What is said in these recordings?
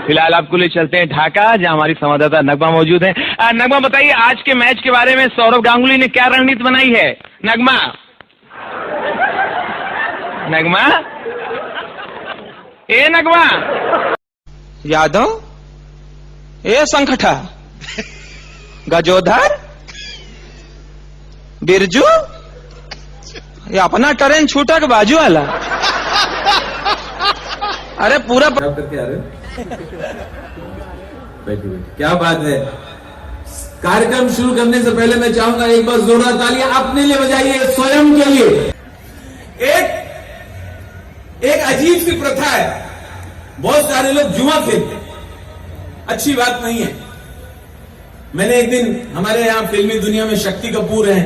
फिलहाल आपको ले चलते हैं ढाका, जहां हमारी संवाददाता नगमा मौजूद है। नगमा, बताइए आज के मैच के बारे में सौरव गांगुली ने क्या रणनीति बनाई है? नगमा, नगमा, ए नगमा, यादव, ए संखठा, गजोधर, बिरजू, ये अपना ट्रेन छूटा के बाजू वाला। अरे पूरा करके आ रहे हो? बैठिए, क्या बात है। कार्यक्रम शुरू करने से पहले मैं चाहूंगा एक बार जोरदार तालियां अपने लिए बजाइए, स्वयं के लिए। एक अजीब सी प्रथा है, बहुत सारे लोग जुआ खेलते हैं, अच्छी बात नहीं है। मैंने एक दिन, हमारे यहां फिल्मी दुनिया में शक्ति कपूर हैं,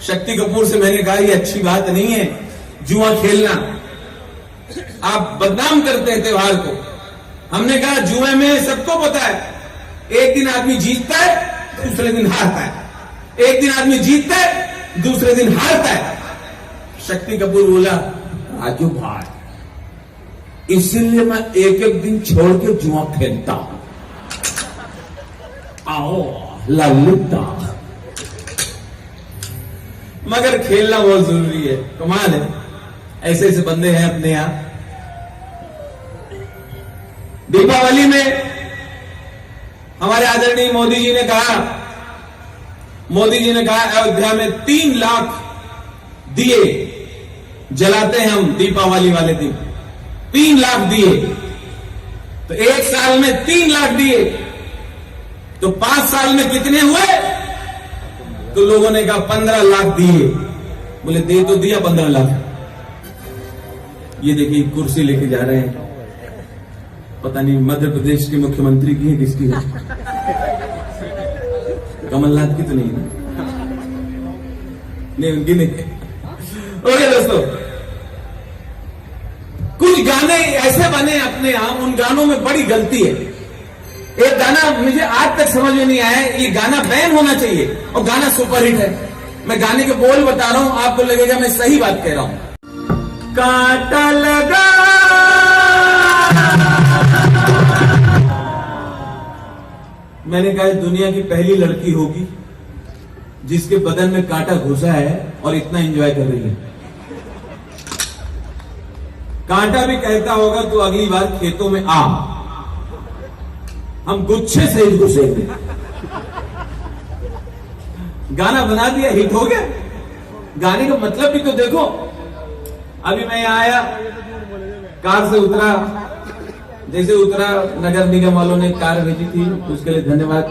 शक्ति कपूर से मैंने कहा ये अच्छी बात नहीं है जुआ खेलना, आप बदनाम करते हैं त्योहार को। हमने कहा जुए में सबको पता है, एक दिन आदमी जीतता है, दूसरे दिन हारता है, एक दिन आदमी जीतता है, दूसरे दिन हारता है। शक्ति कपूर बोला, राजू भाई, इसीलिए मैं एक एक दिन छोड़ के जुआ खेलता हूं। आओ ललिता, मगर खेलना बहुत जरूरी है। कमाल है, ऐसे ऐसे बंदे हैं अपने यहां। दीपावली में हमारे आदरणीय मोदी जी ने कहा, अयोध्या में 3 लाख दिए जलाते हैं हम दीपावली वाले दिन, 3 लाख दिए। तो एक साल में 3 लाख दिए, तो 5 साल में कितने हुए? तो लोगों ने कहा 15 लाख दिए। बोले दे तो दिया 15 लाख। ये देखिए कुर्सी लेके जा रहे हैं, पता नहीं मध्य प्रदेश के मुख्यमंत्री की है, किसकी है? कमलनाथ की तो नहीं है, नहीं उनकी नहीं। ओके दोस्तों, कुछ गाने ऐसे बने अपने यहां, उन गानों में बड़ी गलती है। एक गाना मुझे आज तक समझ में नहीं आया, ये गाना बैन होना चाहिए और गाना सुपरहिट है। मैं गाने के बोल बता रहा हूं, आपको लगेगा मैं सही बात कह रहा हूं। कांटा लगा मैंने कहा दुनिया की पहली लड़की होगी जिसके बदन में कांटा घुसा है और इतना एंजॉय कर रही है। कांटा भी कहता होगा तो अगली बार खेतों में आ, हम गुच्छे से ही घुसेंगे। गाना बना दिया, हिट हो गया। गाने का मतलब भी तो देखो। अभी मैं यहां आया, कार से उतरा, जैसे उतरा नगर निगम वालों ने कार भेजी थी, उसके लिए धन्यवाद।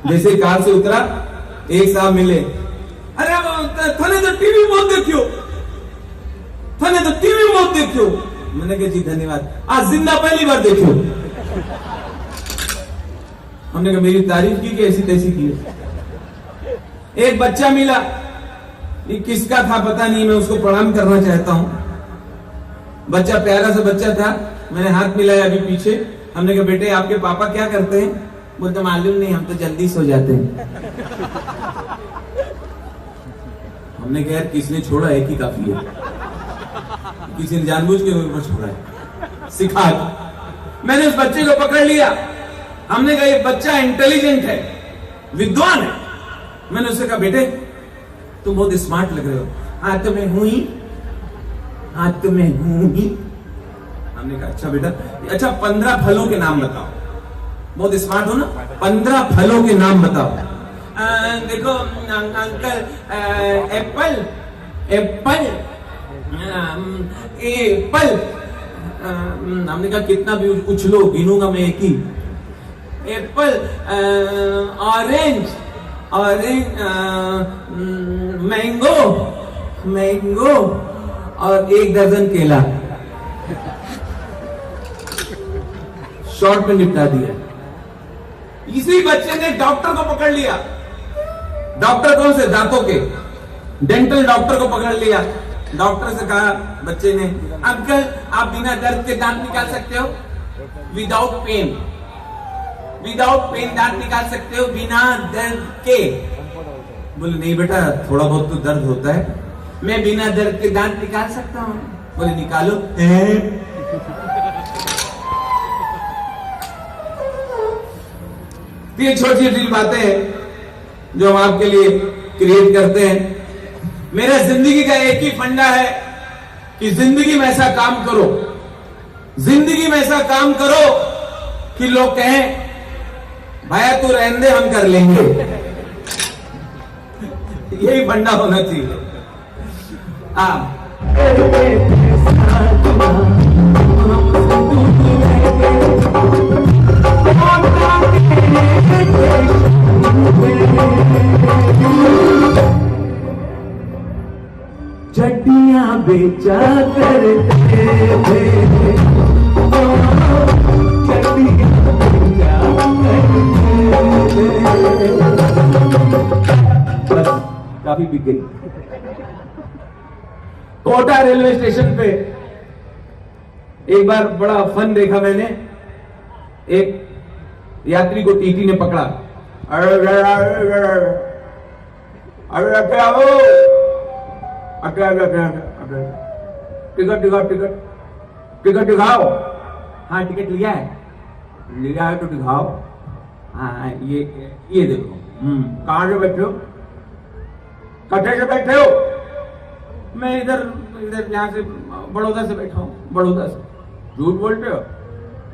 जैसे कार से उतरा, एक साहब मिले, अरे थाने तो टीवी मत देखियो, थाने तो टीवी मत देखियो। मैंने कहा जी धन्यवाद, आज जिंदा पहली बार देखो। हमने कहा मेरी तारीफ की कि ऐसी तैसी की। एक बच्चा मिला, ये किसका था पता नहीं, मैं उसको प्रणाम करना चाहता हूं। बच्चा प्यारा सा बच्चा था, मैंने हाथ मिलाया अभी पीछे। हमने कहा बेटे आपके पापा क्या करते हैं? बोलते मालूम नहीं, हम तो जल्दी सो जाते हैं। हमने कहा यार किसने छोड़ा, एक ही काफी है, किसी ने जानबूझ के ऊपर छोड़ा है, सिखा। मैंने उस बच्चे को पकड़ लिया, हमने कहा ये बच्चा इंटेलिजेंट है, विद्वान है। मैंने उससे कहा बेटे तुम बहुत स्मार्ट लग रहे हो। हाँ तो मैं हूं ही, हाँ तो मैं हूं ही। हमने कहा अच्छा बेटा, अच्छा 15 फलों के नाम बताओ। बहुत स्मार्ट हो ना, 15 फलों के नाम बताओ। देखो अंकल, एप्पल, एप्पल, एप्पल। हमने कहा कितना भी उछलो, गिनूंगा मैं एक ही। Apple, orange, orange, mango, mango और 1 दर्जन केला। शॉर्ट में निपटा दिया। इसी बच्चे ने डॉक्टर को पकड़ लिया। डॉक्टर कौन से? दांतों के, डेंटल डॉक्टर को पकड़ लिया। डॉक्टर से कहा बच्चे ने, अंकल आप बिना दर्द के दांत निकाल सकते हो? विदाउट पेन, विदाउट पेन दांत निकाल सकते हो बिना दर्द के? बोले नहीं बेटा थोड़ा बहुत तो दर्द होता है। मैं बिना दर्द के दांत निकाल सकता हूँ। बोले निकालो। तो ये छोटी छोटी बातें हैं जो हम आपके लिए क्रिएट करते हैं। मेरा जिंदगी का एक ही फंडा है कि जिंदगी में ऐसा काम करो, जिंदगी में ऐसा काम करो कि लोग कहें भाया तू रहने दे, हम कर लेंगे। यही फंडा होना चाहिए। चड्डियां बेचा करते थे, चड्डियां बेचा करते थे। बस काफी बिक गई। कोटा रेलवे स्टेशन पे एक बार बड़ा फन देखा मैंने। एक यात्री को टीटी ने पकड़ा। अरे क्या हो, टिकट टिकट टिकट टिकट दिखाओ। हाँ टिकट लिया है, लिया है तो दिखाओ। हाँ ये देखो। कहां से बैठे हो? कटे से बैठे हो? मैं इधर यहाँ से बड़ौदा से बैठा हूँ। बड़ौदा से? झूठ बोलते हो,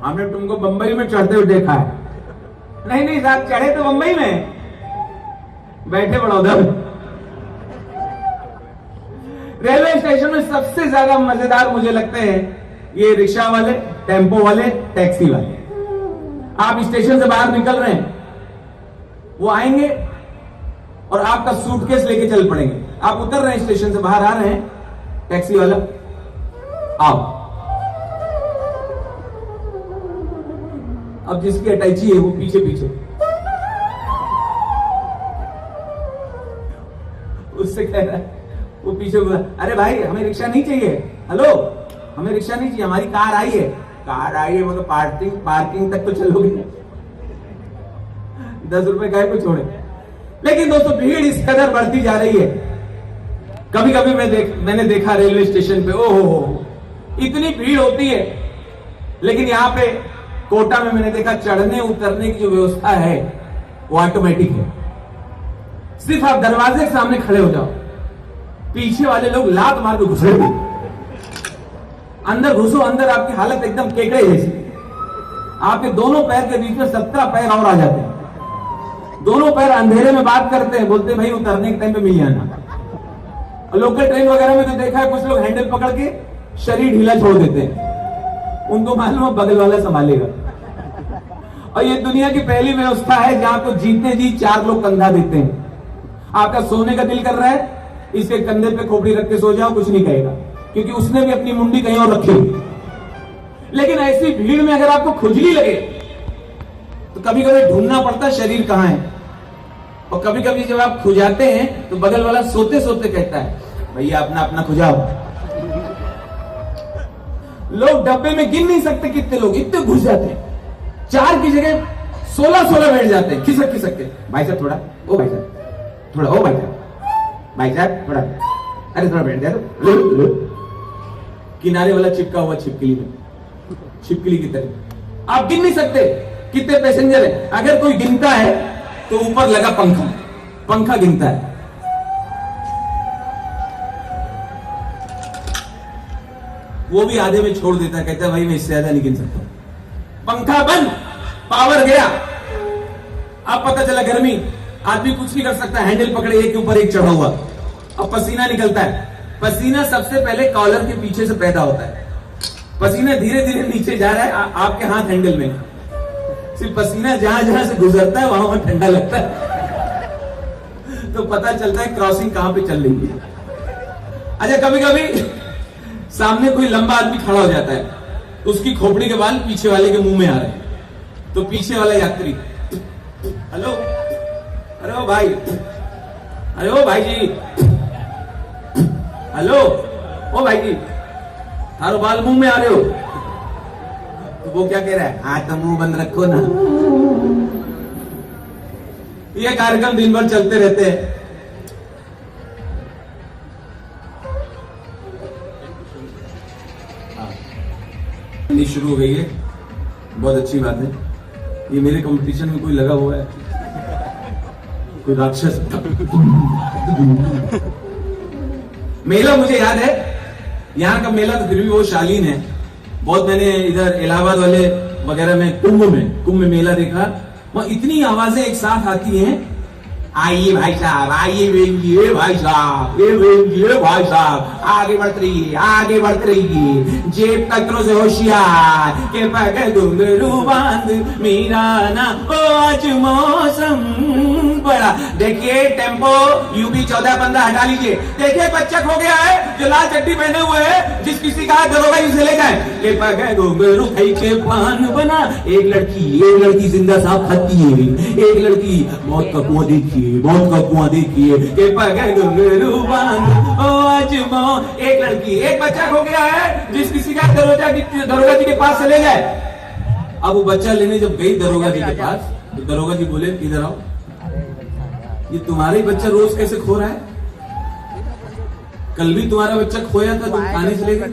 हमने तुमको बंबई में चढ़ते हुए देखा है। नहीं नहीं साहब, चढ़े तो बंबई में, बैठे बड़ौदा में। रेलवे स्टेशन में सबसे ज्यादा मजेदार मुझे लगते हैं ये रिक्शा वाले, टेम्पो वाले, टैक्सी वाले। आप स्टेशन से बाहर निकल रहे हैं, वो आएंगे और आपका सूटकेस लेके चल पड़ेंगे। आप उतर रहे हैं, स्टेशन से बाहर आ रहे हैं, टैक्सी वाला आओ। अब जिसकी अटैची है वो पीछे पीछे, उससे कह रहा है, वो पीछे बोला, अरे भाई हमें रिक्शा नहीं चाहिए, हेलो हमें रिक्शा नहीं चाहिए, हमारी कार आई है। कार आई है मतलब पार्किंग तक तो चलोगे, 10 रुपए गाय को छोड़े। लेकिन दोस्तों भीड़ इस कदर बढ़ती जा रही है। कभी कभी मैंने देखा रेलवे स्टेशन पे, ओहो इतनी भीड़ होती है, लेकिन यहाँ पे कोटा में मैंने देखा चढ़ने उतरने की जो व्यवस्था है वो ऑटोमेटिक है। सिर्फ आप दरवाजे के सामने खड़े हो जाओ, पीछे वाले लोग लात मार के घुसे हुए, अंदर घुसो, अंदर आपकी हालत एकदम केकड़े जैसी। आपके दोनों पैर के बीच में 17 पैर और आ जाते हैं। दोनों पैर अंधेरे में बात करते हैं, बोलते हैं भाई उतरने के टाइम पे मिल जाना। लोकल ट्रेन वगैरह में तो देखा है कुछ लोग हैंडल पकड़ के शरीर ढीला छोड़ देते हैं, उनको मालूम है बगल वाला संभालेगा। और ये दुनिया की पहली व्यवस्था है जहां आपको जीतने जी 4 लोग कंधा देते हैं। आपका सोने का दिल कर रहा है, इसके कंधे पे खोपड़ी रख के सो जाओ, कुछ नहीं कहेगा, क्योंकि उसने भी अपनी मुंडी कहीं और रखी। लेकिन ऐसी भीड़ में अगर आपको खुजली लगे तो कभी कभी ढूंढना पड़ता है शरीर कहां है। और कभी कभी जब आप खुजाते हैं तो बगल वाला सोते सोते कहता है भैया अपना अपना खुजाओ। लोग डब्बे में गिन नहीं सकते कितने लोग इतने घुस जाते हैं। 4 की जगह 16 बैठ जाते हैं खिसक खिसक के। भाई साहब थोड़ा, ओ भाई साहब थोड़ा, ओ भाई साहब, भाई साहब थोड़ा, अरे थोड़ा बैठ जाए। किनारे वाला चिपका हुआ छिपकली में, छिपकली की तरह। आप गिन नहीं सकते कितने पैसेंजर है। अगर कोई गिनता है तो ऊपर लगा पंखा गिनता है। वो भी आधे में छोड़ देता है, कहता है भाई मैं इससे ज्यादा नहीं गिन सकता। पंखा बंद, पावर गया। अब पता चला गर्मी, आदमी कुछ नहीं कर सकता, हैंडल पकड़े एक के ऊपर एक चढ़ा हुआ। अब पसीना निकलता है। पसीना सबसे पहले कॉलर के पीछे से पैदा होता है। पसीना धीरे धीरे नीचे जा रहा है, आपके हाथ हैंडल में। सिर्फ पसीना जहां जहां से गुजरता है वहां ठंडा लगता है, तो पता चलता है क्रॉसिंग कहां पे चल रही है। अच्छा कभी कभी सामने कोई लंबा आदमी खड़ा हो जाता है, उसकी खोपड़ी के बाल पीछे वाले के मुंह में आ रहे हैं, तो पीछे वाला यात्री, हेलो, अरे ओ भाई, अरे ओ भाई जी, हेलो ओ भाई जी, थारो बाल मुंह में आ रहे हो। तो वो क्या कह रहा है, हाँ तो मुंह बंद रखो ना। ये कार्यक्रम दिन भर चलते रहते हैं। शुरू हो गई है, बहुत अच्छी बात है। ये मेरे कंपटीशन में कोई लगा हुआ है, कोई राक्षस। मेला मुझे याद है, यहाँ का मेला तो फिर भी वो शालीन है बहुत। मैंने इधर इलाहाबाद वाले वगैरह में कुंभ में मेला देखा, वहां इतनी आवाजें एक साथ आती हैं, आइए भाई साहब, आइए वेंगिए भाई साहब, ये वेंगिए भाई साहब, आगे बढ़ते रहिए, आगे बढ़ते रहिए, जेब कतरों से होशियार, के पग घुंघरू बांध मीरा ना, ओ आज मौसम बड़ा। देखिए टेम्पो यूपी 14-15 हटा लीजिए। देखिए बच्चा खो गया है जो लाल चड्डी पहने हुए है, जिस किसी का दरोगा उसे ले जाए, के पग घुंघरू खाई के पान बना। एक लड़की जिंदा साहब खाती है, एक लड़की मौत का कुआं देखिए, मौत का कुआं देखिए, के पग घुंघरू बांध, ओ आज एक लड़की, एक बच्चा खो गया है जिस किसी का दरोगा जी के पास से ले जाए। अब वो बच्चा लेने जब गई दरोगा जी के पास, तो दरोगा जी बोले इधर आओ, ये तुम्हारा ही बच्चा रोज कैसे खो रहा है? कल भी तुम्हारा बच्चा खोया था, तुम थाने चले गए।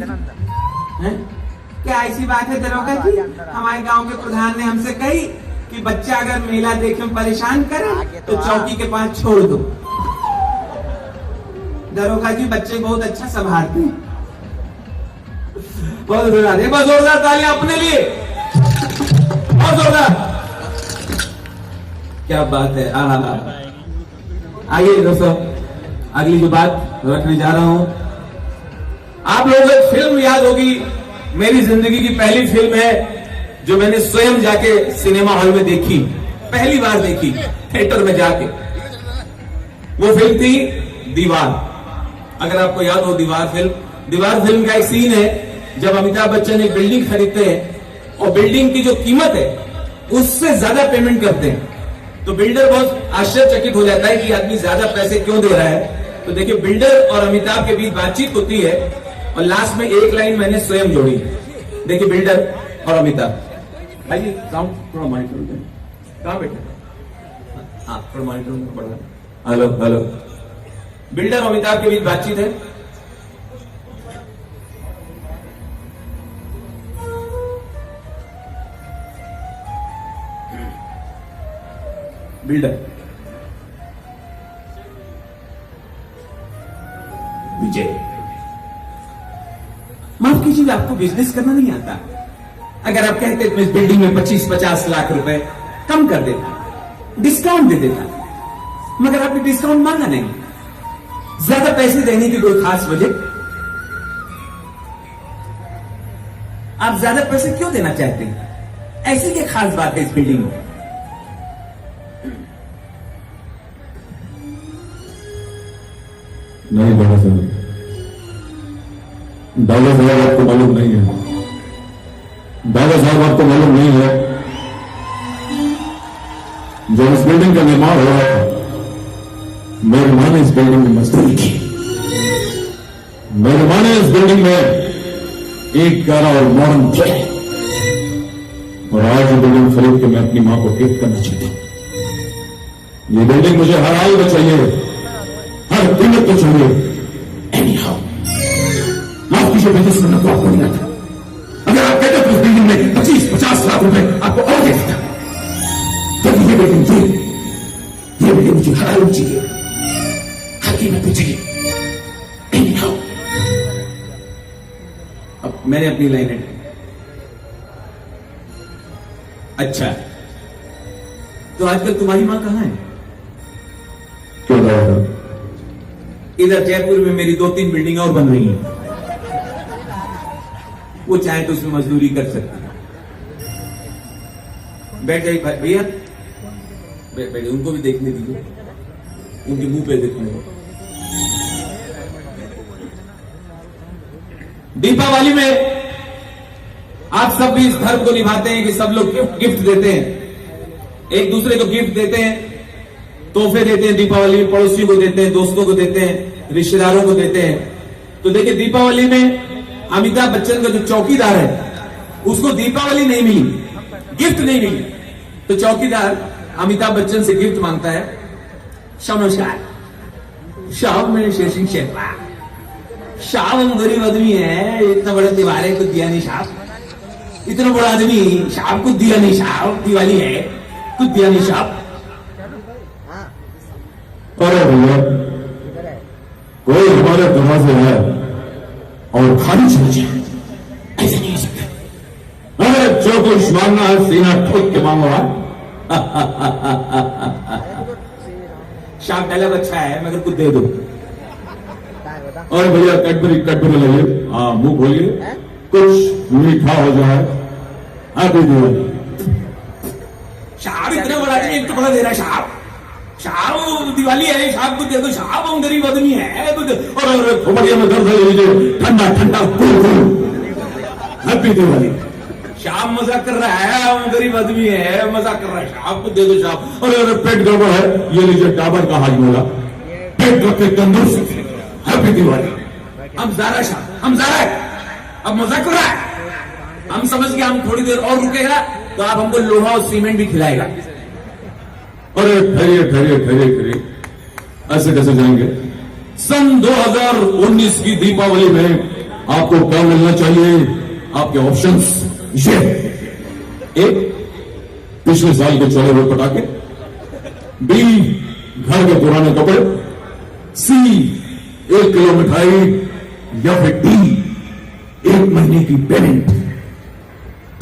क्या ऐसी बात है दरोगा जी? हमारे गांव के प्रधान ने हमसे कही कि बच्चा अगर मेला देखे में परेशान करे तो चौकी के पास छोड़ दो। दरोगा जी बच्चे बहुत अच्छा संभालते हैं। बहुत जोरदार तालियां अपने लिए, बहुत जोरदार। क्या बात है। आइए दोस्तों, अगली जो बात रखने जा रहा हूं, आप लोगों को एक फिल्म याद होगी, मेरी जिंदगी की पहली फिल्म है जो मैंने स्वयं जाके सिनेमा हॉल में देखी, पहली बार देखी थिएटर में जाके। वो फिल्म थी दीवार। अगर आपको याद हो दीवार फिल्म का एक सीन है जब अमिताभ बच्चन एक बिल्डिंग खरीदते हैं और बिल्डिंग की जो कीमत है उससे ज्यादा पेमेंट करते हैं, तो बिल्डर बहुत आश्चर्यचकित हो जाता है कि आदमी ज्यादा पैसे क्यों दे रहा है। तो देखिए बिल्डर और अमिताभ के बीच बातचीत होती है और लास्ट में एक लाइन मैंने स्वयं जोड़ी। देखिए बिल्डर और अमिताभ, भाई साउंड थोड़ा मॉनिटर में कहां बैठे? हाँ थोड़ा मॉनिटर में पड़ा। Hello hello. बिल्डर और अमिताभ के बीच बातचीत है। बिल्डर, विजय माफ कीजिएगा, आपको बिजनेस करना नहीं आता। अगर आप कहते तो इस बिल्डिंग में 25-50 लाख रुपए कम कर देता, डिस्काउंट दे देता, मगर आपने डिस्काउंट मांगा नहीं, ज्यादा पैसे देने की कोई खास वजह? आप ज्यादा पैसे क्यों देना चाहते हैं? ऐसी क्या खास बात है इस बिल्डिंग में? नहीं दादा साहब, दादा साहब आपको मालूम नहीं है, दादा साहब आपको मालूम नहीं है, जब इस बिल्डिंग का निर्माण हो रहा था मेरी मां ने इस बिल्डिंग में मजदूरी की। मेरी मां ने इस बिल्डिंग में एक गारा और मॉडर्न किया, और आज ये बिल्डिंग खरीद के मैं अपनी मां को गिफ्ट करना चाहता हूं। ये बिल्डिंग मुझे हर हाल में चाहिए, हर कीमत पे चाहिए। Anyhow, माफ कीजिए, बिजनेस करना तो आपको नहीं आता। अगर आप कहते तो इस बिल्डिंग में 25-50 लाख रुपए आपको और दे देता, तो ये बिल्डिंग मुझे हर हाल में चाहिए, हर कीमत पे चाहिए। Anyhow, अब मैंने अपनी लाइन है। अच्छा, तो आजकल तुम्हारी मां कहां है? क्यों दादा? इधर जयपुर में मेरी 2-3 बिल्डिंग और बन रही हैं, वो चाहे तो उसमें मजदूरी कर सकती है। बैठ जाइए भैया, बैठे, उनको भी देखने दीजिए, उनके मुंह पे देखने दो। दीपावली में आप सब भी इस धर्म को निभाते हैं कि सब लोग गिफ्ट देते हैं, एक दूसरे को गिफ्ट देते हैं, तोहफे देते हैं। दीपावली में पड़ोसियों को देते हैं, दोस्तों को देते हैं, रिश्तेदारों को देते हैं। तो देखिए दीपावली में अमिताभ बच्चन का जो चौकीदार है उसको दीपावली नहीं मिली, गिफ्ट नहीं मिली, तो चौकीदार अमिताभ बच्चन से गिफ्ट मांगता है। नमस्कार साहब, मैंने शेषिंग शेरपा साहब, हम गरीब आदमी है, इतना बड़ा दीवार है तो दिया नहीं साहब, इतना बड़ा आदमी साहब कुछ दिया नहीं, साहब दिवाली है कुछ दिया नहीं साहब। अरे भैया, कोई हमारे दरवाजे है और खाली चल जाए, ऐसे नहीं हो सकता। अरे जो कुछ मांगना है सीना ठोक के मांगो। साहब डायलॉग अच्छा है मगर कुछ दे दो। और भैया कैडबरी लगे, हाँ मुंह खोलिए, कुछ मीठा हो जाए। हैप्पी दिवाली। साहब इतना बड़ा आदमी एक तो बड़ा दे रहा है साहब। साहब दिवाली है, साहब कुछ दे दो साहब, हम गरीब आदमी है कुछ। और खोपड़िया में दर्द ले लीजिए, ठंडा ठंडा कूल कूल। हैप्पी दिवाली। साहब मजाक कर रहा है, हम गरीब आदमी है, मजाक कर रहा है साहब कुछ दे दो साहब। अरे पेट गड़बड़ है, ये लीजिए डाबर का हाजमोला, पेट रखे तंदुरुस्त। हैप्पी दिवाली। हम ज़ारा साहब, हम ज़ारा है, अब मजाक कर रहा है। हम समझ गए, हम थोड़ी देर और रुकेगा तो आप हमको लोहा और सीमेंट भी खिलाएगा। अरे ठहरिए, ऐसे कैसे जाएंगे? सन 2019 की दीपावली में आपको क्या मिलना चाहिए? आपके ऑप्शंस ये: एक, पिछले साल के चले हुए पटाखे, बी, घर के पुराने कपड़े, सी, 1 किलो मिठाई, या फिर डी, 1 महीने की पेमेंट।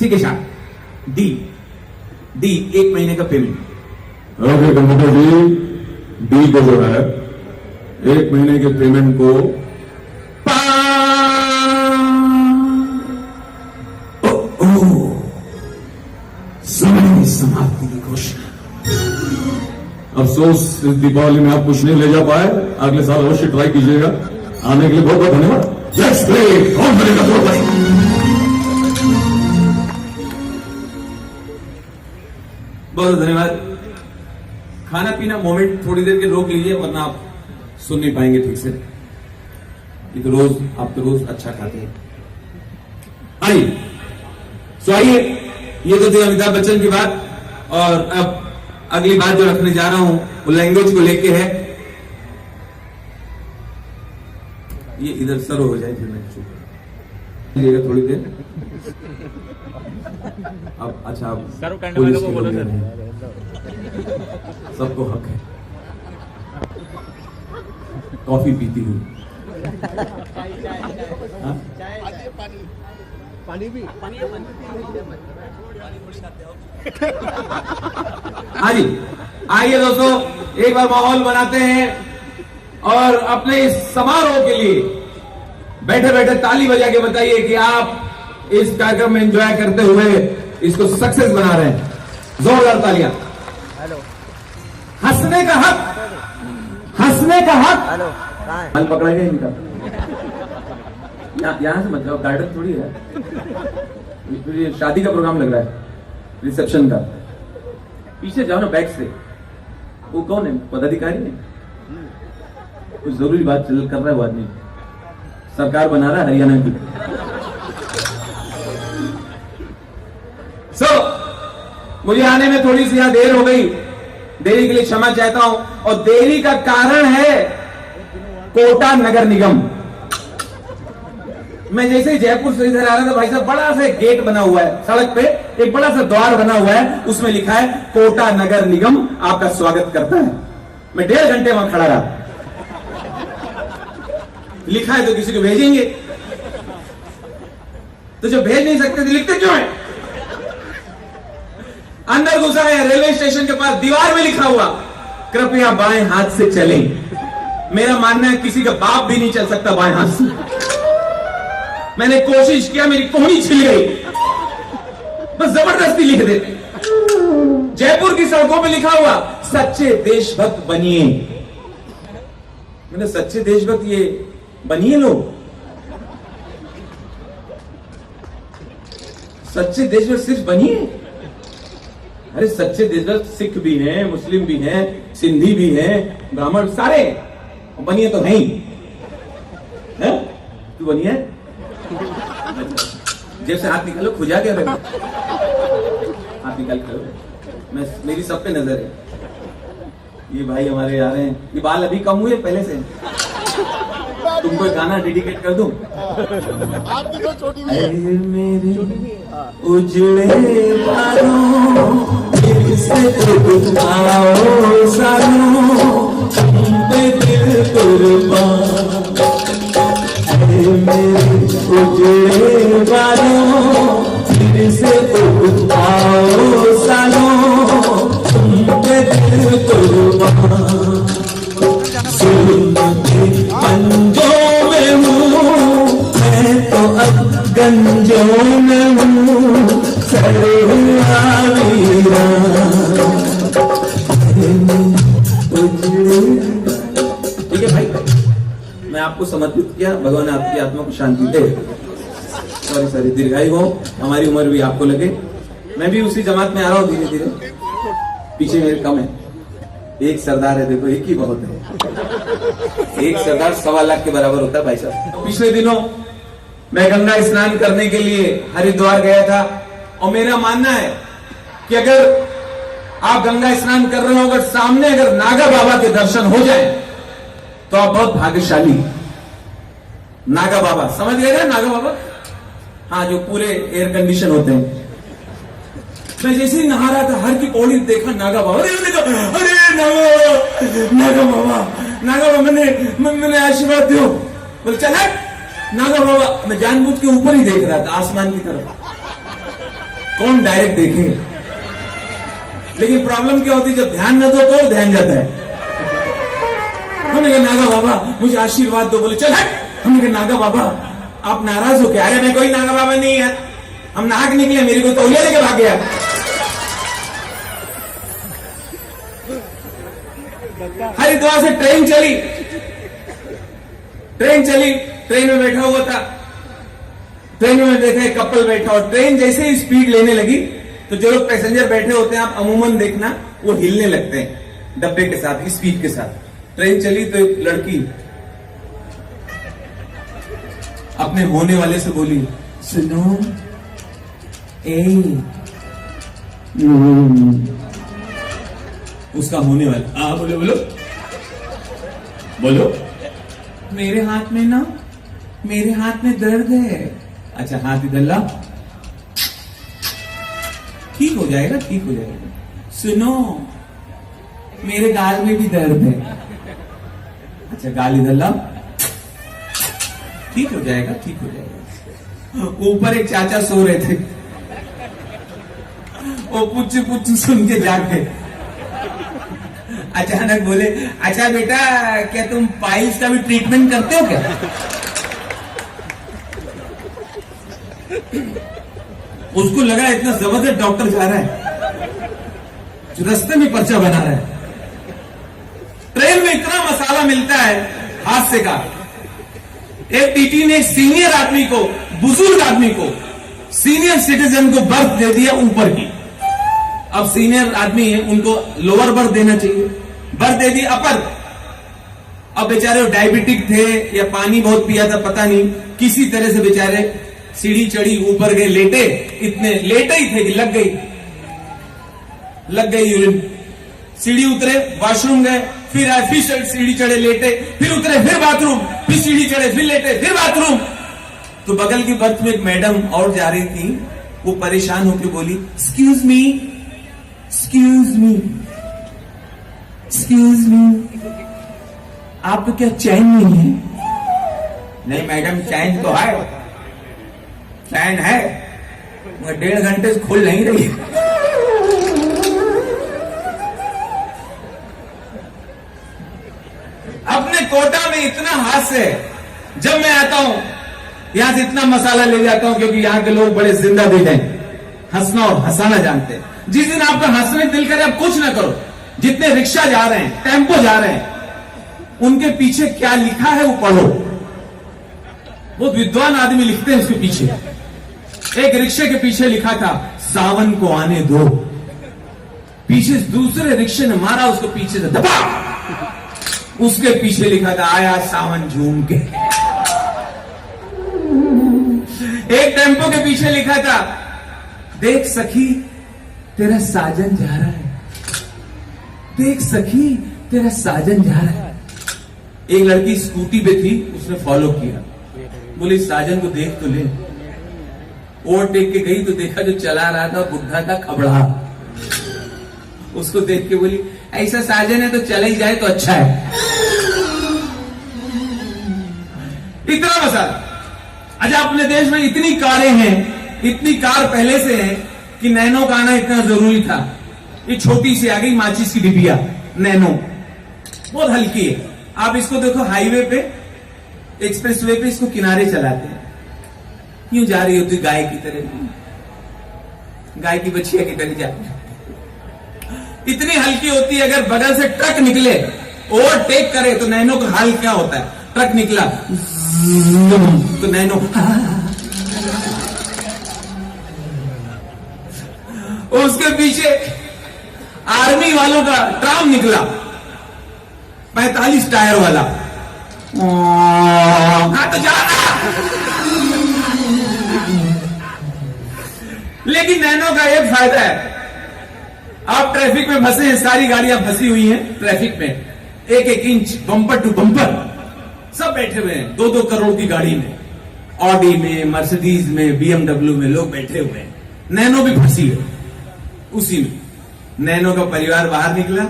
ठीक है साहब, डी 1 महीने का पेमेंट। ओके कंप्यूटर जी, डी को जो है 1 महीने के पेमेंट को समय समाप्ति की घोषणा। अफसोस इस दीपावली में आप कुछ नहीं ले जा पाए, अगले साल अवश्य ट्राई कीजिएगा। आने के लिए बहुत बहुत धन्यवाद। लेट्स प्ले, कौन बनेगा द्रौपदी? बहुत धन्यवाद। खाना पीना मोमेंट थोड़ी देर के रोक लीजिए, वरना आप सुन नहीं पाएंगे ठीक से। ये तो रोज, आप तो रोज अच्छा खाते हैं। आइए, सो आइए, ये तो थी अमिताभ बच्चन की बात। और अब अगली बात जो रखने जा रहा हूं वो लैंग्वेज को लेके है। ये इधर सर हो जाए फिर मैं चुप लीजिएगा थोड़ी देर। अब अच्छा, अब पुलिस के लोग हैं, सबको हक है कॉफी पीती हुई। हाँ जी, आइए दोस्तों, एक बार माहौल बनाते हैं और अपने इस समारोह के लिए बैठे बैठे ताली बजा के बताइए कि आप इस कार्यक्रम में एंजॉय करते हुए इसको सक्सेस बना रहे हैं। जोरदार तालियां। हंसने का हक, हंसने का हक। हल पकड़ा गया इनका। यहां से मत जाओ, गार्डन थोड़ी है, फिर ये शादी का प्रोग्राम लग रहा है, रिसेप्शन का। पीछे जाओ ना, बैक से। वो कौन है? पदाधिकारी है, कुछ जरूरी बात चल कर रहा है वो आदमी, सरकार बना रहा है हरियाणा की। मुझे आने में थोड़ी सी यहां देर हो गई, देरी के लिए क्षमा चाहता हूं। और देरी का कारण है कोटा नगर निगम। मैं जैसे ही जयपुर से इधर आ रहा था, भाई साहब बड़ा सा गेट बना हुआ है सड़क पे, एक बड़ा सा द्वार बना हुआ है, उसमें लिखा है कोटा नगर निगम आपका स्वागत करता है। मैं 1.5 घंटे वहां खड़ा रहा। लिखा है तो किसी को भेजेंगे, तो जो भेज नहीं सकते तो लिखते क्यों है? अंदर घुसा है, रेलवे स्टेशन के पास दीवार में लिखा हुआ, कृपया बाएं हाथ से चलें। मेरा मानना है किसी का बाप भी नहीं चल सकता बाएं हाथ से। मैंने कोशिश किया, मेरी कोहनी छिल गई, बस जबरदस्ती लिख देते। जयपुर की सड़कों पे लिखा हुआ, सच्चे देशभक्त बनिए। मैंने सच्चे देशभक्त ये बनिए लोग, सच्चे देशभक्त सिर्फ बनिए। अरे सच्चे देशभक्त सिख भी हैं, मुस्लिम भी हैं, सिंधी भी हैं, ब्राह्मण सारे बनिए तो है ही। तू बनिए, जेब से हाथ निकालो, खुजा क्या रहे? हाथ निकाल कर, मेरी सब पे नजर है। ये भाई हमारे आ रहे हैं, ये बाल अभी कम हुए पहले से। तुमको एक गाना डेडिकेट कर दूं? मेरे उजड़े बालों फिर से तुम आओ सालों तुम पे दिल कुर्बान है मेरे उजड़े बालों फिर से तुम आओ सालों तुम पे दिल कुर्बान पंजों में हूँ मैं तो अब गंजों में हूँ सरुआ वीरा ठीक है भाई, मैं आपको समर्पित किया। भगवान आपकी आत्मा को शांति दे। सॉरी दीर्घायु हो, हमारी उम्र भी आपको लगे। मैं भी उसी जमात में आ रहा हूँ धीरे धीरे। पीछे मेरे कम है, एक सरदार है, देखो एक ही बहुत है। एक सरदार 1.25 लाख के बराबर होता है भाई साहब। पिछले दिनों मैं गंगा स्नान करने के लिए हरिद्वार गया था और मेरा मानना है कि अगर आप गंगा स्नान कर रहे हो, अगर सामने अगर नागा बाबा के दर्शन हो जाए तो आप बहुत भाग्यशाली। नागा बाबा समझ गए ना, नागा बाबा, हाँ, जो पूरे एयर कंडीशन होते हैं। मैं जैसे ही नहा रहा था, हर की पौड़ी देखा नागा बाबा। अरे नागा बाबा, मैंने आशीर्वाद दो। बोले चल नागा बाबा। मैं जानबूझ के ऊपर ही देख रहा था, आसमान की तरफ। कौन डायरेक्ट देखे, लेकिन प्रॉब्लम क्या होती है, जब ध्यान न दो तो ध्यान जाता है। हमने कहा नागा बाबा मुझे आशीर्वाद दो। बोले चल हमने कहा नागा बाबा आप नाराज हो क्या? अरे मैं कोई नागा बाबा नहीं है, हम नहा के निकले, मेरे को तौलिया लेके भाग गया। हरिद्वार से ट्रेन चली, ट्रेन में बैठा हुआ था। ट्रेन में देखा एक कपल बैठा, और ट्रेन जैसे ही स्पीड लेने लगी तो जो लोग पैसेंजर बैठे होते हैं, आप अमूमन देखना, वो हिलने लगते हैं डब्बे के साथ, स्पीड के साथ। ट्रेन चली तो एक लड़की अपने होने वाले से बोली, सुनो उसका होने वाला, बोलो बोलो बोलो, मेरे हाथ में दर्द है। अच्छा हाथ इधर ला, ठीक हो जाएगा। सुनो मेरे गाल में भी दर्द है। अच्छा गाल इधर ला, ठीक हो जाएगा। ऊपर एक चाचा सो रहे थे, वो पुच्छ सुन के जाग गए। अचानक बोले, अच्छा बेटा क्या तुम पाइल्स का भी ट्रीटमेंट करते हो क्या? उसको लगा इतना जबरदस्त डॉक्टर जा रहा है जो रास्ते में पर्चा बना रहा है। ट्रेन में इतना मसाला मिलता है हादसे का। एक टीटी ने सीनियर आदमी को, बुजुर्ग आदमी को, सीनियर सिटीजन को बर्थ दे दिया ऊपर की। अब सीनियर आदमी है, उनको लोअर बर्थ देना चाहिए, बर्थ दे दी अपर। अब बेचारे डायबिटिक थे या पानी बहुत पिया था पता नहीं, किसी तरह से बेचारे सीढ़ी चढ़ी, ऊपर गए, लेटे, इतने लेटे ही थे कि लग गई यूरिन। सीढ़ी उतरे, वॉशरूम गए, फिर आए, फिर सीढ़ी चढ़े, लेटे, फिर उतरे, फिर बाथरूम, फिर सीढ़ी चढ़े, फिर लेटे, फिर बाथरूम। तो बगल की बर्थ में एक मैडम और जा रही थी, वो परेशान होकर बोली, एक्सक्यूज मी, आपको क्या चैन नहीं है? नहीं मैडम चैन तो है, चैन है, मगर 1.5 घंटे से खुल नहीं रही। अपने कोटा में इतना हास्य है, जब मैं आता हूं यहां से इतना मसाला ले जाता हूं, क्योंकि यहां के लोग बड़े जिंदा दिल हैं, हंसना और हंसाना जानते हैं। जिस दिन आपका हंसने दिल करे, आप कुछ ना करो। जितने रिक्शा जा रहे हैं, टेम्पो जा रहे हैं, उनके पीछे क्या लिखा है वो पढ़ो। वो विद्वान आदमी लिखते हैं उसके पीछे। एक रिक्शे के पीछे लिखा था, सावन को आने दो। पीछे दूसरे रिक्शे ने मारा उसको पीछे से दबा, उसके पीछे लिखा था, आया सावन झूम के। एक टेम्पो के पीछे लिखा था, देख सखी तेरा साजन जा रहा है, देख सखी तेरा साजन जा रहा है। एक लड़की स्कूटी पे थी, उसने फॉलो किया, बोली साजन को देख तो ले। ओवरटेक के गई तो देखा जो चला रहा था बुढ़ा था खबड़ा। उसको देख के बोली ऐसा साजन है तो चला ही जाए तो अच्छा है। इतना मसाला। अच्छा, अपने देश में इतनी कारें हैं, इतनी कार पहले से है कि नैनो का आना इतना जरूरी था। ये छोटी सी आ गई माचिस की डिबिया नैनो, बहुत हल्की है। आप इसको देखो हाईवे पे, एक्सप्रेस वे पे इसको किनारे चलाते हैं, यूं जा रही होती गाय की तरह, गाय की बछिया की तरह जाती है। इतनी हल्की होती है, अगर बगल से ट्रक निकले ओवरटेक करे तो नैनो का हाल क्या होता है। ट्रक निकला तो नैनो, उसके पीछे आर्मी वालों का ट्राम निकला 45 टायर वाला, हाँ तो जाना। लेकिन नैनो का एक फायदा है, आप ट्रैफिक में फंसे हैं, सारी गाड़ियां फंसी हुई हैं ट्रैफिक में, एक एक इंच बम्पर टू बम्पर सब बैठे हुए हैं 2-2 करोड़ की गाड़ी में, ऑडी में, मर्सिडीज में, बीएमडब्ल्यू में लोग बैठे हुए हैं। नैनो भी फंसी है उसी में। नैनो का परिवार बाहर निकला,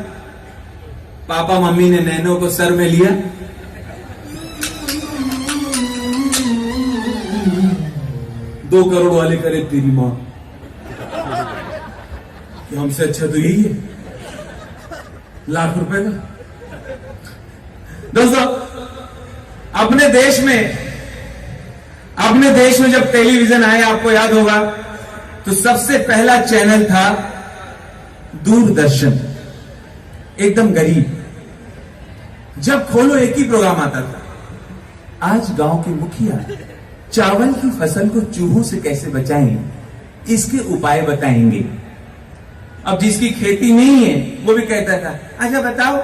पापा मम्मी ने नैनो को सर में लिया, दो करोड़ वाले करे तेरी मां, कि हमसे अच्छा तो यही है, लाख रुपए का। दोस्तों, अपने देश में जब टेलीविजन आया, आपको याद होगा, तो सबसे पहला चैनल था दूरदर्शन, एकदम गरीब। जब खोलो एक ही प्रोग्राम आता था। आज गांव के मुखिया चावल की फसल को चूहों से कैसे बचाएं, इसके उपाय बताएंगे। अब जिसकी खेती नहीं है वो भी कहता था अच्छा बताओ,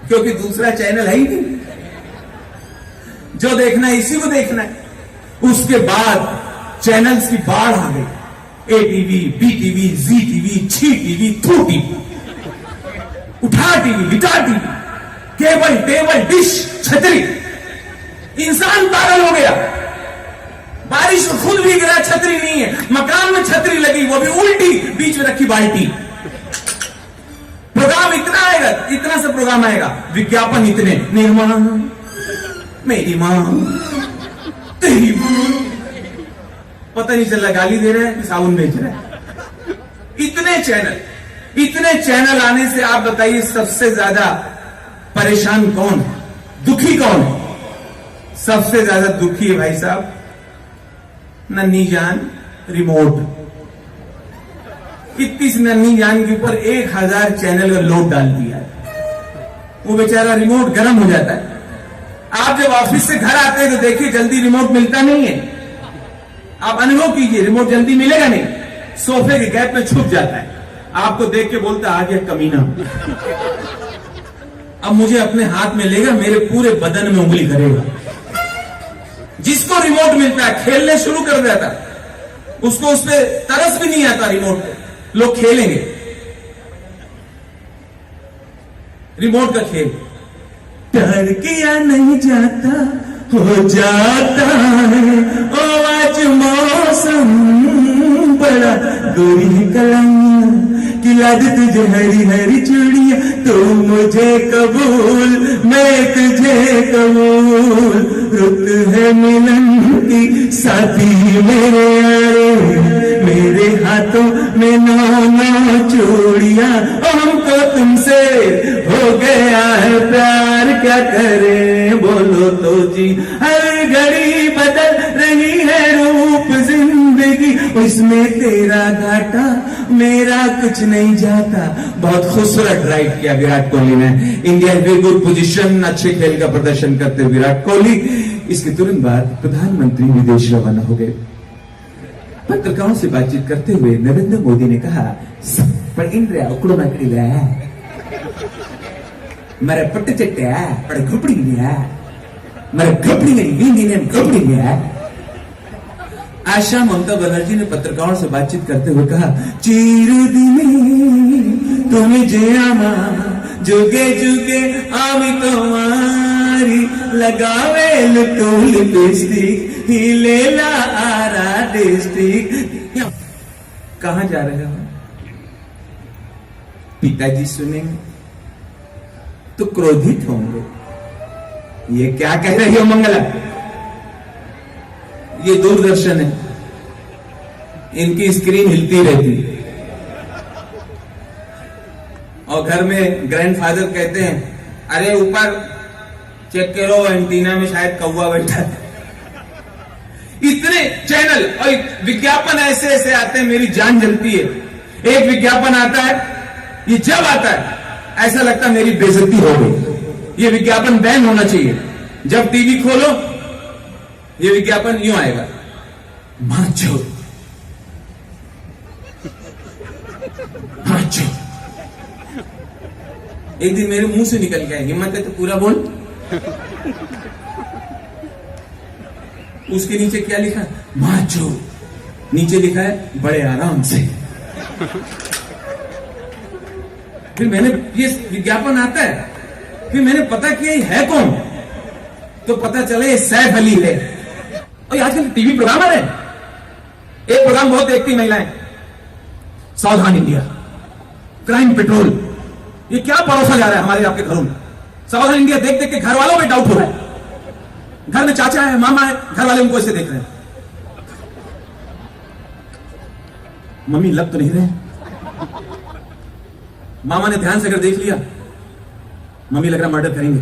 क्योंकि दूसरा चैनल है ही नहीं, जो देखना है इसी को देखना है। उसके बाद चैनल्स की बाढ़ आ गई, एटीवी, बीटीवी, जी टीवी, छी टीवी, थू टीवी, उठा टीवी, लिटा टीवी, केबल, टेबल, डिश, छतरी। इंसान पागल हो गया, बारिश में खुद भी गिरा, छतरी नहीं है, मकान में छतरी लगी, वो भी उल्टी, बीच में रखी बाल्टी। प्रोग्राम इतना आएगा, इतना सा प्रोग्राम आएगा, विज्ञापन इतने, निर्माण मेरी मां, तेरी मां, पता नहीं चल रहा गाली दे रहा है कि साबुन बेच रहा है। इतने चैनल आने से आप बताइए सबसे ज्यादा परेशान कौन है, दुखी कौन है? सबसे ज्यादा दुखी है भाई साहब नन्ही जान रिमोट। इतनी नन्ही जान के ऊपर 1000 चैनल का लोड डाल दिया है, वो बेचारा रिमोट गर्म हो जाता है। आप जब ऑफिस से घर आते हैं तो देखिए जल्दी रिमोट मिलता नहीं है, आप अनुभव कीजिए, रिमोट जल्दी मिलेगा नहीं, सोफे के गैप में छुप जाता है, आपको देख के बोलता आ गया कमीना, अब मुझे अपने हाथ में लेगा, मेरे पूरे बदन में उंगली करेगा। जिसको रिमोट मिलता है खेलने शुरू कर देता, उसको उस पर तरस भी नहीं आता रिमोट पे, लोग खेलेंगे रिमोट का खेल। प्यार किया नहीं जाता हो जाता है, ओ आज मौसम बड़ा गोरी कलंग की लाद तुझे हरी हरी चूड़ियां, तू मुझे कबूल मैं तुझे कबूल, रुत है मिलन की साथी मेरे यारे, मेरे हाथों में 9 चूड़ियां, हमको तुमसे हो गया है प्यार, क्या करें बोलो तो जी, हर घड़ी बदल रही है रूप जिंदगी, उसमें तेरा घाटा मेरा कुछ नहीं जाता। बहुत खूबसूरत ड्राइव किया विराट कोहली ने। इंडिया वेरी गुड पोजीशन, अच्छे खेल का प्रदर्शन करते विराट कोहली। इसके तुरंत बाद प्रधानमंत्री विदेश रवाना हो गए। पत्रकारों से बातचीत करते हुए नरेंद्र मोदी ने कहा, पर इंद्रिया उकड़ो नकड़ी मेरे पट्टे चट्टे पर घुपड़ी लिया, मेरे घुपड़ी नहीं विंगी ने घुपड़ी लिया। आशा ममता बनर्जी ने पत्रकारों से बातचीत करते हुए कहा, चीर दिनी तुम्हें जे आमा जुगे जुगे आमी तुम्हारी, लगावे लुटू लिपस्टिक ही लेला आरा डिस्ट्रिक्ट। कहाँ जा रहे हो? पिताजी सुनेंगे तो क्रोधित होंगे। ये क्या कह रही हो मंगला? ये दूरदर्शन है, इनकी स्क्रीन हिलती रहती है। और घर में ग्रैंडफादर कहते हैं अरे ऊपर चेक करो एंटीना में शायद कौवा बैठा है। इतने चैनल और विज्ञापन ऐसे ऐसे आते हैं, मेरी जान जलती है। एक विज्ञापन आता है, ये जब आता है ऐसा लगता है मेरी बेइज्जती हो गई। ये विज्ञापन बैन होना चाहिए। जब टीवी खोलो ये विज्ञापन यूं आएगा, माचो माचो। एक दिन मेरे मुंह से निकल गया, हिम्मत है तो पूरा बोल। उसके नीचे क्या लिखा? माचो। नीचे लिखा है बड़े आराम से। फिर मैंने, ये विज्ञापन आता है, फिर मैंने पता किया ये है कौन, तो पता चला ये सैफ अली है। और आजकल टीवी प्रोग्राम है, एक प्रोग्राम बहुत देखती महिलाएं, सावधान इंडिया, क्राइम पेट्रोल। ये क्या परोसा जा रहा है हमारे आपके घरों में? सावधान इंडिया देख देख के घर वालों में डाउट हो रहा है। घर में चाचा है, मामा है, घर वाले उनको ऐसे देख रहे हैं, मम्मी लग तो नहीं रहे। मामा ने ध्यान से अगर देख लिया, मम्मी लग रहा मर्डर करेंगे।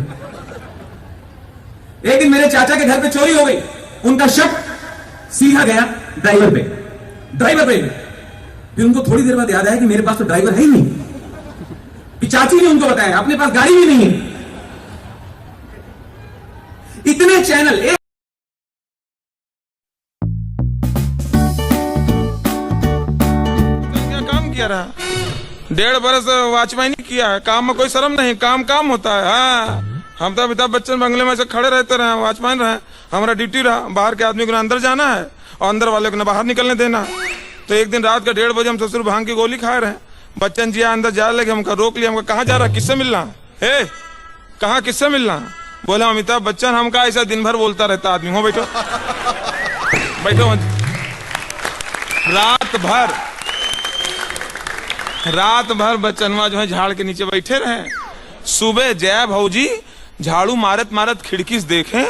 एक दिन मेरे चाचा के घर पे चोरी हो गई, उनका शक सीधा गया ड्राइवर पे। फिर उनको थोड़ी देर बाद याद आया कि मेरे पास तो ड्राइवर है ही नहीं, कि चाची ने उनको बताया अपने पास गाड़ी भी नहीं है। इतने चैनल, एक क्या काम किया रहा? 1.5 बरस वॉचमैनी किया है, काम में कोई शर्म नहीं, काम काम होता है। हाँ, हम तो अमिताभ बच्चन बंगले में से खड़े रहते रहे, वॉचमैन रहे, हमारा ड्यूटी रहा। बाहर के आदमी को ना अंदर जाना है और अंदर वाले को ना बाहर निकलने देना। तो एक दिन रात का 1:30 बजे हम ससुर भांग की गोली खा रहे हैं, बच्चन जी अंदर जा लगे, हमका रोक लिया। हमका कहाँ जा रहा, किससे मिलना है? कहाँ किससे मिलना? बोला अमिताभ बच्चन। हमका ऐसा दिन भर बोलता रहता आदमी। हो बैठो बैठो। रात भर बच्चनवा जो है झाड़ के नीचे बैठे रहे। सुबह जय भौजी झाड़ू मारत मारत खिड़की से देखे,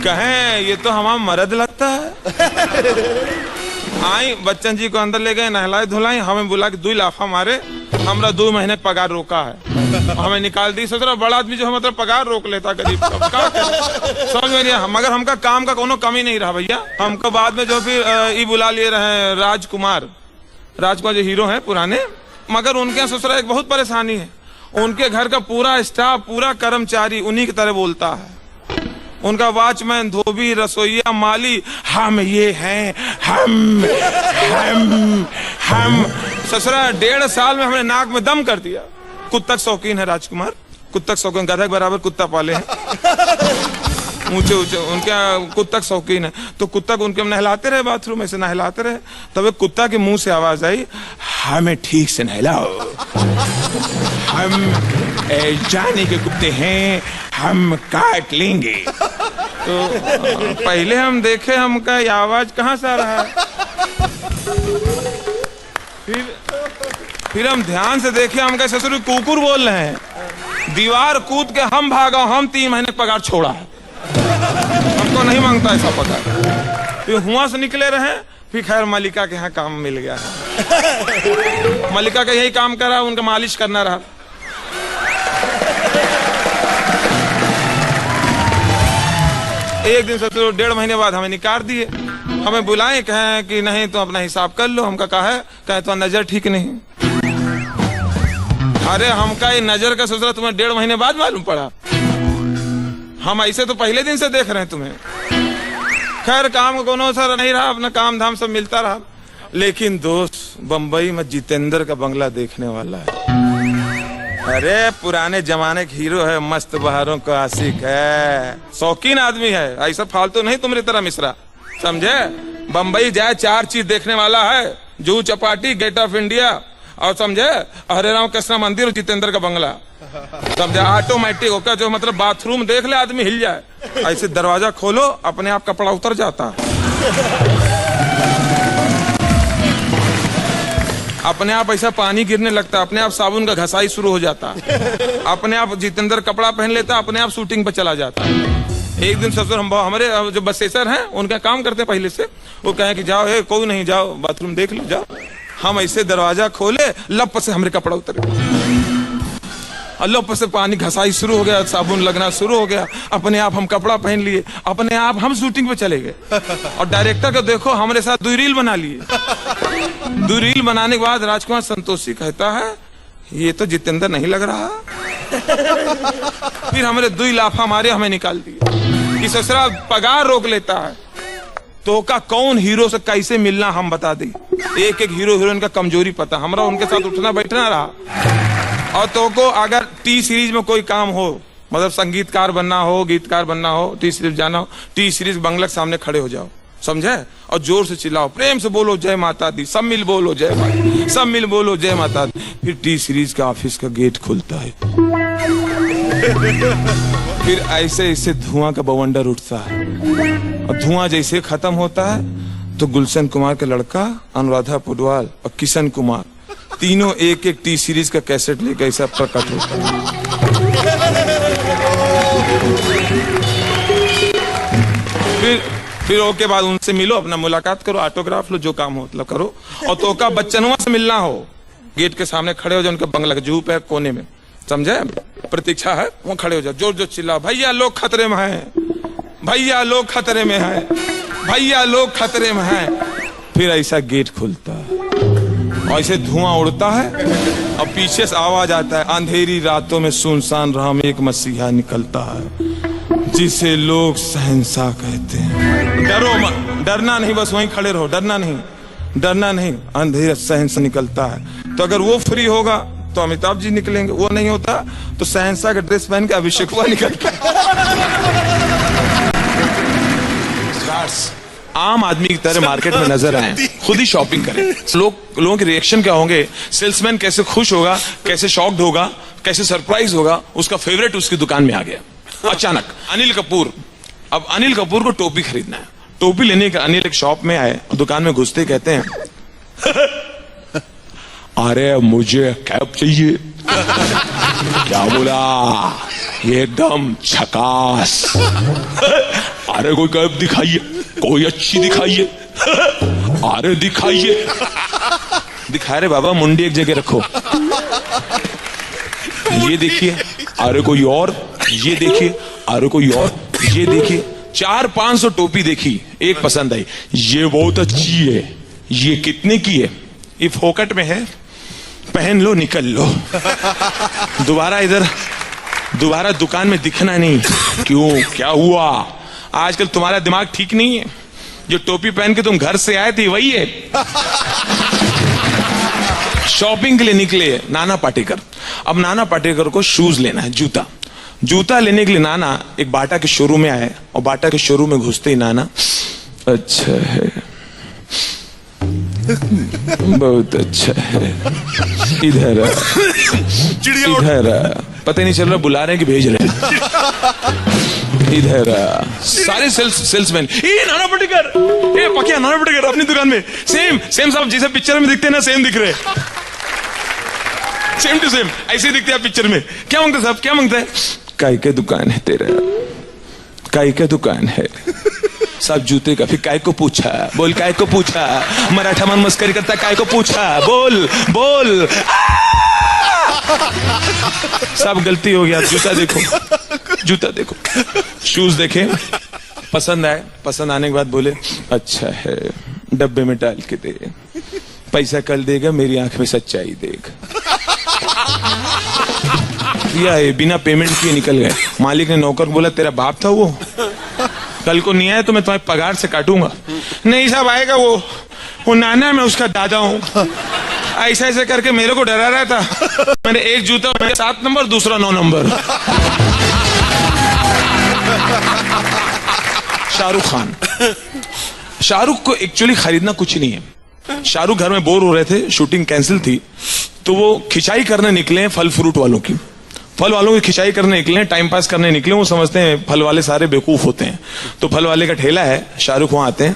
कहें ये तो हमारा मर्द लगता है। आई बच्चन जी को अंदर ले गए, नहलाए धुलाई, हमें बुला के 2 लाफा मारे। हमरा 2 महीने पगार रोका है, हमें निकाल दी। सोच रहा बड़ा आदमी जो है मतलब पगार रोक लेता गरीब का, समझ में नहीं। मगर हमका काम का कोनो कमी नहीं रहा भैया। हमको बाद में जो फिर ये बुला लिए रहे राजकुमार जो हीरो है पुराने, मगर उनके यहाँ ससुरा एक बहुत परेशानी है। उनके घर का पूरा स्टाफ, पूरा कर्मचारी उन्हीं की तरह बोलता है। उनका वॉचमैन, धोबी, रसोईया, माली, हम ये हैं, हम। ससुरा 1.5 साल में हमने नाक में दम कर दिया। कुत्ता शौकीन है राजकुमार, कुत्ता शौकीन, गधा के बराबर कुत्ता पाले हैं, ऊंचे उनके कुत्ता शौकीन है। तो कुत्ता को उनके हम नहलाते रहे, बाथरूम में से नहलाते रहे, तब एक कुत्ता के मुंह से आवाज आई, हमें ठीक से नहलाओ, हम जाने के कुत्ते हैं, हम काट लेंगे। तो पहले हम देखे, हमका ये आवाज कहाँ से आ रहा है। फिर हम ध्यान से देखे, हमका ससुर कुकुर बोल रहे हैं। दीवार कूद के हम भागा, हम 3 महीने पगार छोड़ा है, हमको नहीं मांगता ऐसा पगार। फिर हुआ से निकले रहे, फिर खैर मलिका के यहाँ काम मिल गया है। मलिका का यही काम करा, उनका मालिश करना रहा। एक दिन ससुर 1.5 महीने बाद हमें निकाल दिए। हमें बुलाए, कहें कि नहीं तो अपना हिसाब कर लो। हमका कहे तो नजर ठीक नहीं। अरे हमका ये नजर का ससुरा तुम्हें 1.5 महीने बाद मालूम पड़ा? हम ऐसे तो पहले दिन से देख रहे हैं तुम्हें। खैर काम को कोनो असर नहीं रहा, अपना काम धाम सब मिलता रहा। लेकिन दोस्त, बंबई में जितेंद्र का बंगला देखने वाला है। अरे पुराने जमाने के हीरो है, मस्त बहारों का आशिक है, शौकीन आदमी है, ऐसा फालतू नहीं तुम्हारी तरह मिश्रा, समझे? बंबई जाए 4 चीज देखने वाला है, Juhu Chowpatty, gate of India, और समझे हरे राम कृष्णा मंदिर और जितेंद्र का बंगला। समझा? ऑटोमेटिक होगा, जो मतलब बाथरूम देख ले आदमी हिल जाए, ऐसे दरवाजा खोलो अपने आप कपड़ा उतर जाता है, अपने आप ऐसा पानी गिरने लगता है, अपने आप साबुन का घसाई शुरू हो जाता है, अपने आप जितेंद्र कपड़ा पहन लेता है, अपने आप शूटिंग पे चला जाता है। एक दिन ससुर हमारे जो बसेसर हैं उनका काम करते हैं पहले से, वो कहे कि जाओ कोई नहीं, जाओ बाथरूम देख लो जाओ। हम ऐसे दरवाजा खोले, लप से हमारे कपड़ा उतर गया, लप से पानी घसाई शुरू हो गया, साबुन लगना शुरू हो गया, अपने आप हम कपड़ा पहन लिए, अपने आप हम शूटिंग पे चले गए। और डायरेक्टर को देखो हमारे साथ 2 रील बना लिए। 2 रील बनाने के बाद राजकुमार संतोषी कहता है ये तो जितेंद्र नहीं लग रहा। फिर हमारे 2 लाफा मारे, हमें निकाल दिया कि ससुरा पगार रोक लेता है। तो का कौन हीरो से कैसे मिलना हम बता दें, एक एक हीरो हीरोइन का कमजोरी पता, हमारा उनके साथ उठना बैठना रहा। और तो को अगर टी सीरीज में कोई काम हो, मतलब संगीतकार बनना हो, गीतकार बनना हो, टी सीरीज जाना हो, टी सीरीज बंगला के सामने खड़े हो जाओ, समझे, और जोर से चिल्लाओ, प्रेम से बोलो जय माता दी, सब मिल बोलो जय माता दी, सब मिल बोलो जय माता दी। फिर टी सीरीज का ऑफिस का गेट खुलता है, फिर ऐसे ऐसे धुआं का बवंडर उठता है, और धुआं जैसे खत्म होता है तो गुलशन कुमार का लड़का अनुराधा पौडवाल और किशन कुमार तीनों एक एक टी सीरीज का कैसेट लेकर ऐसा प्रकट होता है। फिर ओके बाद उनसे मिलो, अपना मुलाकात करो, ऑटोग्राफ लो, जो काम हो मतलब करो। और तो का बच्चनुआ से मिलना हो, गेट के सामने खड़े हो जाओ, उनका बंगला जूप है कोने में, समझे, प्रतीक्षा है, वहां खड़े हो जाओ, जोर जोर चिल्लाओ, भैया लोग खतरे में हैं, भैया लोग खतरे में हैं, भैया लोग खतरे में हैं। फिर ऐसा गेट खुलता है, ऐसे धुआं उड़ता है, और पीछे से आवाज आता है, अंधेरी रातों में सुनसान राह में एक मसीहा निकलता है जिसे लोग शहंशाह कहते हैं। डरो मत, डरना नहीं, बस वहीं खड़े रहो, डरना नहीं, डरना नहीं, अंधेरा शहंशाह निकलता है। तो अगर वो फ्री होगा तो अमिताभ जी निकलेंगे, वो नहीं होता तो शहंशाह का ड्रेस पहन के अभिषेक हुआ निकलता है। आम आदमी की तरह मार्केट में नजर आए, खुद ही शॉपिंग करें, लोगों के रिएक्शन क्या होंगे, सेल्समैन कैसे खुश होगा, कैसे शॉक्ड होगा, कैसे सरप्राइज होगा। उसका फेवरेट उसकी दुकान में आ गया अचानक, अनिल कपूर। अब अनिल कपूर को टोपी खरीदना है, टोपी लेने के अनिल एक शॉप में आए, दुकान में घुसते कहते हैं अरे मुझे कैप चाहिए। क्या बोला, एकदम झकास। अरे कोई कैप दिखाइए, कोई अच्छी दिखाइए, अरे दिखाइए। दिखा रहे बाबा, मुंडी एक जगह रखो, ये देखिए, अरे कोई और, ये देखिए, अरे कोई और, ये देखिए। 400-500 टोपी देखी, एक पसंद आई, ये बहुत अच्छी है, ये कितने की है, ये फोकट में है, पहन लो निकल लो, दोबारा दुकान में दिखना नहीं। क्यों, क्या हुआ, आजकल तुम्हारा दिमाग ठीक नहीं है, जो टोपी पहन के तुम घर से आए थे वही है। शॉपिंग के लिए निकले नाना पाटेकर। अब नाना पाटेकर को शूज लेना है, जूता लेने के लिए नाना एक बाटा के शोरूम में आए, और बाटा के शोरूम में घुसते ही नाना, अच्छा है, बहुत अच्छा है, इधर पता ही नहीं चल रहा बुला रहे हैं कि भेज रहे हैं, इधर सारे सेल्समैन, ये नाना पाटेकर, ये पकिया नाना पाटेकर अपनी दुकान में, सेम साहब जैसे पिक्चर में दिखते हैं ना, सेम दिख रहे, सेम टू सेम ऐसे दिखते हैं पिक्चर में। क्या मांगते साहब, क्या मांगते हैं, काय के दुकान है तेरा, काय के दुकान है सब जूते का। फिर काय को पूछा, बोल काय को पूछा, मराठा मन मस्करी करता, काय को पूछा, बोल बोल। सब गलती हो गया, जूता देखो, जूता देखो, शूज देखे, पसंद आए, पसंद आने के बाद बोले अच्छा है, डब्बे में डाल के दे, पैसा कल देगा, मेरी आंख में सच्चाई देख। या बिना पेमेंट किए निकल गए। मालिक ने नौकर को बोला तेरा बाप था वो, कल को नहीं आया तो मैं तुम्हारे पगार से काटूंगा। नहीं साहब आएगा वो नाना, मैं उसका दादा हूँ। ऐसा ऐसे करके मेरे को डरा रहा था। मैंने एक जूता 7 नंबर, दूसरा 9 नंबर। शाहरुख खान, शाहरुख को एक्चुअली खरीदना कुछ नहीं है। शाहरुख घर में बोर हो रहे थे, शूटिंग कैंसिल थी, तो वो खिंचाई करने निकले फल फ्रूट वालों की। फल वालों की खिंचाई करने निकले, टाइम पास करने निकले, वो समझते हैं फल वाले सारे बेवकूफ होते हैं। तो फल वाले का ठेला है, शाहरुख वहां आते हैं।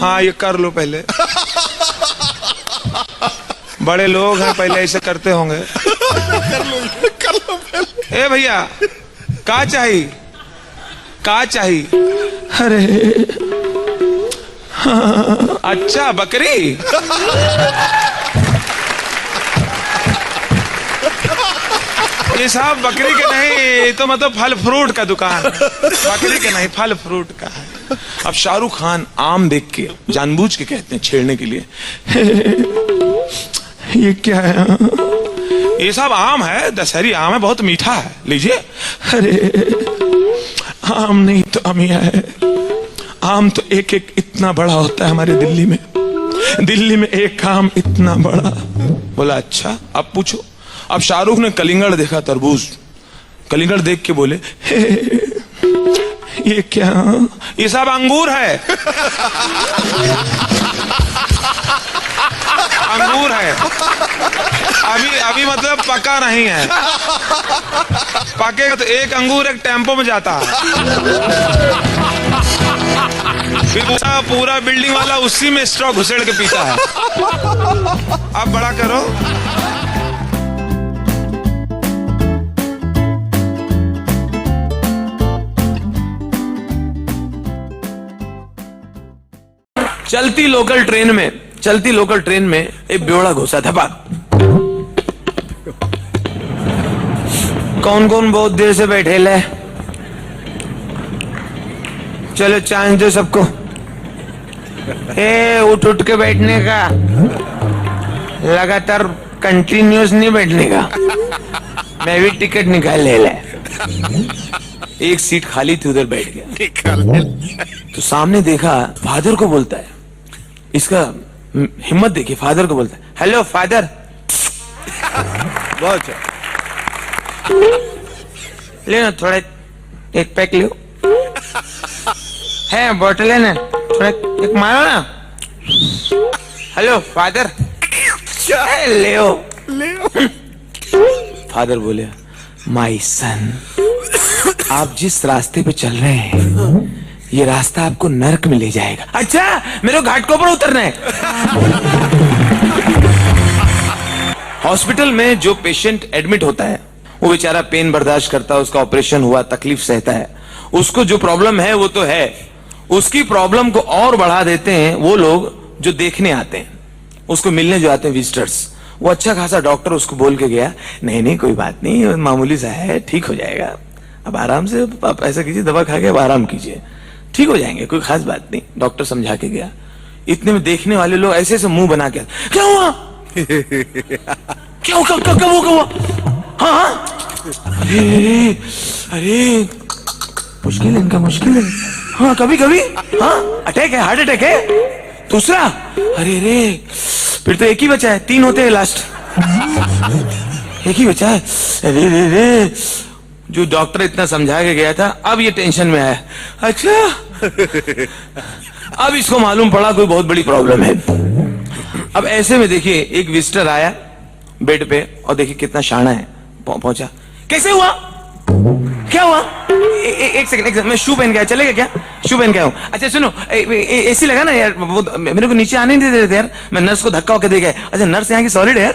हाँ ये कर लो पहले, बड़े लोग हैं पहले ऐसे करते होंगे। कर लो पहले। ए भैया का चाहिए, का चाहिए? अरे हाँ, अच्छा बकरी। ये साहब बकरी के नहीं, तो मतलब फल फ्रूट का दुकान, बकरी के नहीं फल फ्रूट का है। अब शाहरुख खान आम देख के जानबूझ के कहते हैं छेड़ने के लिए, ये क्या है? ये साहब आम है, दशहरी आम है, बहुत मीठा है, लीजिए। अरे आम नहीं तो अमिया है, आम तो एक एक इतना बड़ा होता है हमारे दिल्ली में, दिल्ली में एक आम इतना बड़ा। बोला अच्छा अब पूछो। अब शाहरुख ने कलिंगड़ देखा, तरबूज, कलिंगड़ देख के बोले ये क्या? ये सब अंगूर है, अंगूर है, अभी अभी मतलब पका नहीं है, पकेगा तो एक अंगूर एक टेम्पो में जाता है, फिर पूरा बिल्डिंग वाला उसी में स्ट्रॉ घुसेड़ के पीता है। अब बड़ा करो। चलती लोकल ट्रेन में एक बेवड़ा घुसा था। कौन कौन बहुत देर से बैठे ले, चलो चांस दो सबको। उठ उठ के बैठने का, लगातार कंटिन्यूस नहीं बैठने का। मैं भी टिकट निकाल ले। एक सीट खाली थी, उधर बैठ गया। तो सामने देखा, फादर को बोलता है, इसका हिम्मत देखिए, फादर को बोलता है, हेलो फादर। बहुत लेना थोड़ा, एक पैक लो है, बोतल है ना, थोड़ा एक मारो ना। हेलो फादर, ले। फादर बोले, माय सन, आप जिस रास्ते पे चल रहे हैं ये रास्ता आपको नर्क में ले जाएगा। अच्छा मेरे को घाट के ऊपर उतरना है। हॉस्पिटल में जो पेशेंट एडमिट होता है वो बेचारा पेन बर्दाश्त करता है, उसका ऑपरेशन हुआ, तकलीफ सहता है, उसको जो प्रॉब्लम है वो तो है, उसकी प्रॉब्लम को और बढ़ा देते हैं वो लोग जो देखने आते हैं, उसको मिलने जो आते हैं विजिटर्स। वो अच्छा खासा डॉक्टर उसको बोल के गया, नहीं नहीं कोई बात नहीं, मामूली सा है, ठीक हो जाएगा, अब आराम से आप ऐसा कीजिए, दवा खा के अब आराम कीजिए, ठीक हो जाएंगे, कोई खास बात नहीं। डॉक्टर समझा के गया। इतने में देखने वाले लोग ऐसे ऐसे मुंह बना के, क्या हुआ? क्या हुआ? हाँ अरे मुश्किल है इनका, मुश्किल है। हाँ कभी कभी हाँ अटैक है, हार्ट अटैक है। दूसरा, अरे रे फिर तो एक ही बचा है, 3 होते हैं लास्ट, एक ही बचा है। अरे रे रे, जो डॉक्टर इतना समझा के गया था अब ये टेंशन में आया। अच्छा अब इसको मालूम पड़ा कोई बहुत बड़ी प्रॉब्लम है। अब ऐसे में देखिए एक विजिटर आया बेड पे और देखिए कितना शाना है, पहुंचा, कैसे हुआ, क्या हुआ? एक सेकंड, मैं शू पहन के आया, चलेगा क्या? शू पहन के आया हूं। अच्छा सुनो, एसी लगा ना यार, वो मेरे को नीचे आने नहीं दे रहे थे यार, मैं नर्स को धक्का होकर दे गया। अच्छा नर्स यहाँ की सॉलिड है यार,